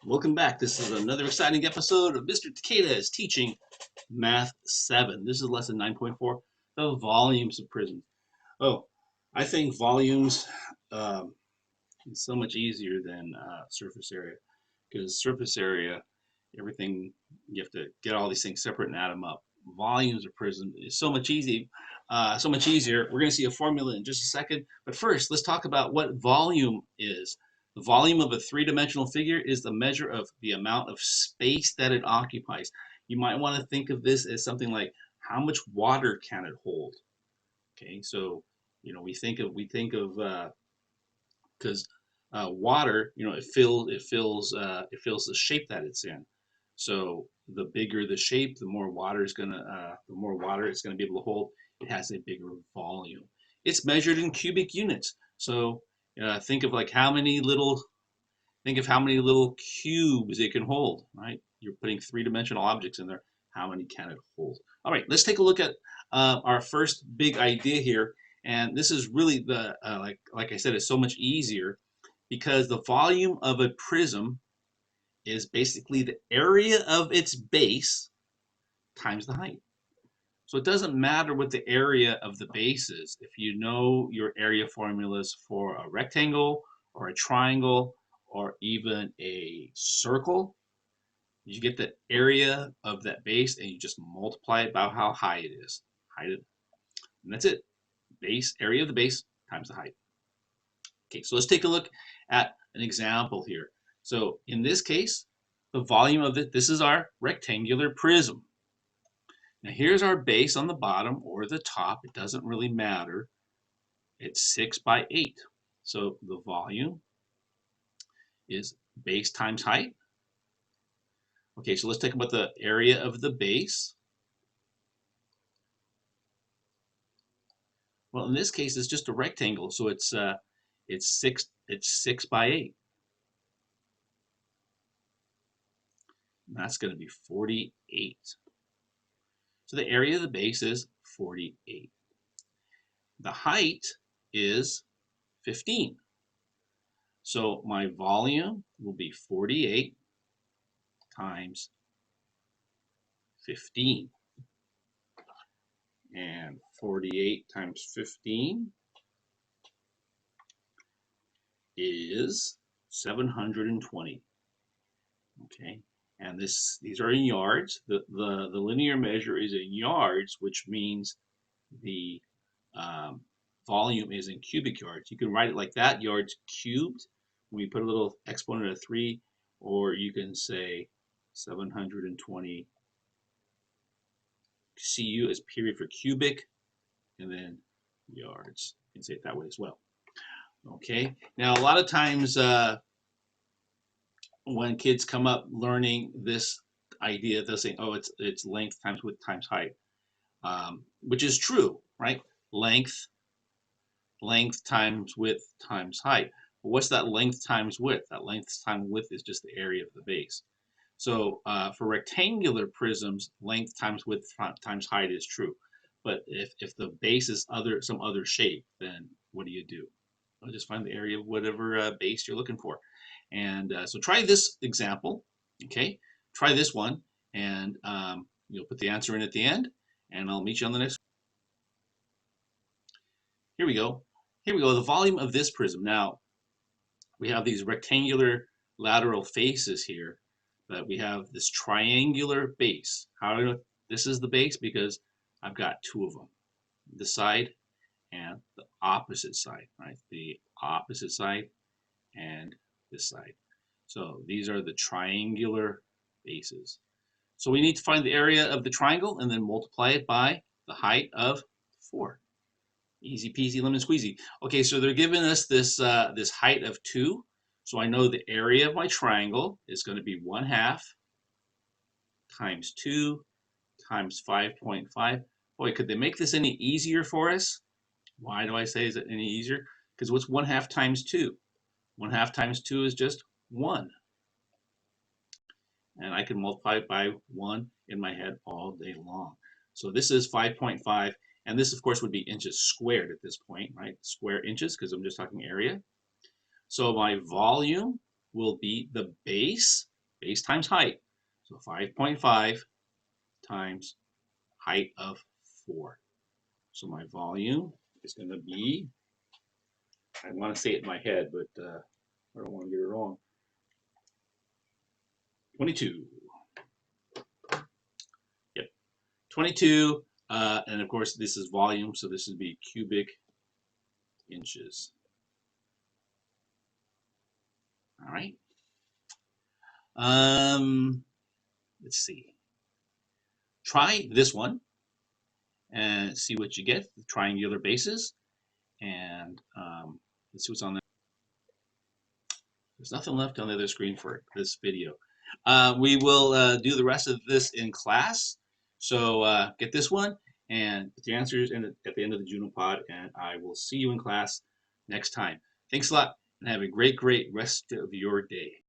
Welcome back. This is another exciting episode of Mr. Takeda is teaching Math 7. This is lesson 9.4, the volumes of prisms. Oh, I think volumes is so much easier than surface area because surface area, everything, you have to get all these things separate and add them up. Volumes of prism is so much easier. We're going to see a formula in just a second, but first, let's talk about what volume is. The volume of a three-dimensional figure is the measure of the amount of space that it occupies. You might want to think of this as something like how much water can it hold? Okay, so we think of because water, it fills the shape that it's in. So the bigger the shape, the more water it's gonna be able to hold. It has a bigger volume. It's measured in cubic units. So think of like how many little cubes it can hold. Right? You're putting three-dimensional objects in there. How many can it hold? All right, let's take a look at our first big idea here. And this is really like I said, it's so much easier because the volume of a prism is basically the area of its base times the height. So it doesn't matter what the area of the base is. If you know your area formulas for a rectangle or a triangle or even a circle, you get the area of that base and you just multiply it by how high it is. And that's it. Base, area of the base times the height. Okay, so let's take a look at an example here. So in this case, the volume of it, this is our rectangular prism. Now here's our base on the bottom or the top. It doesn't really matter. It's 6 by 8. So the volume is base times height. Okay, so let's talk about the area of the base. Well, in this case, it's just a rectangle, so it's 6 by 8. And that's going to be 48. So the area of the base is 48. The height is 15. So my volume will be 48 times 15. And 48 times 15 is 720. Okay, and these are in yards. The linear measure is in yards, which means the volume is in cubic yards. You can write it like that, yards cubed. When you put a little exponent of 3, or you can say 720 CU is period for cubic, and then yards. You can say it that way as well. Okay, now a lot of times when kids come up learning this idea, they'll say, oh, it's length times width times height, which is true, right? Length times width times height. But what's that length times width? That length times width is just the area of the base. So for rectangular prisms, length times width times height is true. But if the base is some other shape, then what do you do? Well, just find the area of whatever base you're looking for. And so try this example, okay? Try this one, and you'll put the answer in at the end, and I'll meet you on the next. Here we go. Here we go, the volume of this prism. Now, we have these rectangular lateral faces here, but we have this triangular base. This is the base because I've got two of them, this side and the opposite side, right? The opposite side and this side. So these are the triangular bases. So we need to find the area of the triangle and then multiply it by the height of 4. Easy peasy lemon squeezy. Okay, so they're giving us this height of 2. So I know the area of my triangle is going to be 1/2 times 2 times 5.5. Boy, could they make this any easier for us? Why do I say is it any easier? Because what's 1/2 times 2? 1/2 times 2 is just 1. And I can multiply it by 1 in my head all day long. So this is 5.5, and this, of course, would be inches squared at this point, right? Square inches, because I'm just talking area. So my volume will be the base times height. So 5.5 times height of 4. So my volume is going to be, I want to say it in my head, but I don't want to get it wrong. 22. Yep, 22. And of course, this is volume, so this would be cubic inches. All right. Let's see. Try this one and see what you get. The triangular bases, and let's see what's on there. There's nothing left on the other screen for this video. We will do the rest of this in class. So get this one and put the answers in at the end of the Juno Pod, and I will see you in class next time. Thanks a lot, and have a great rest of your day.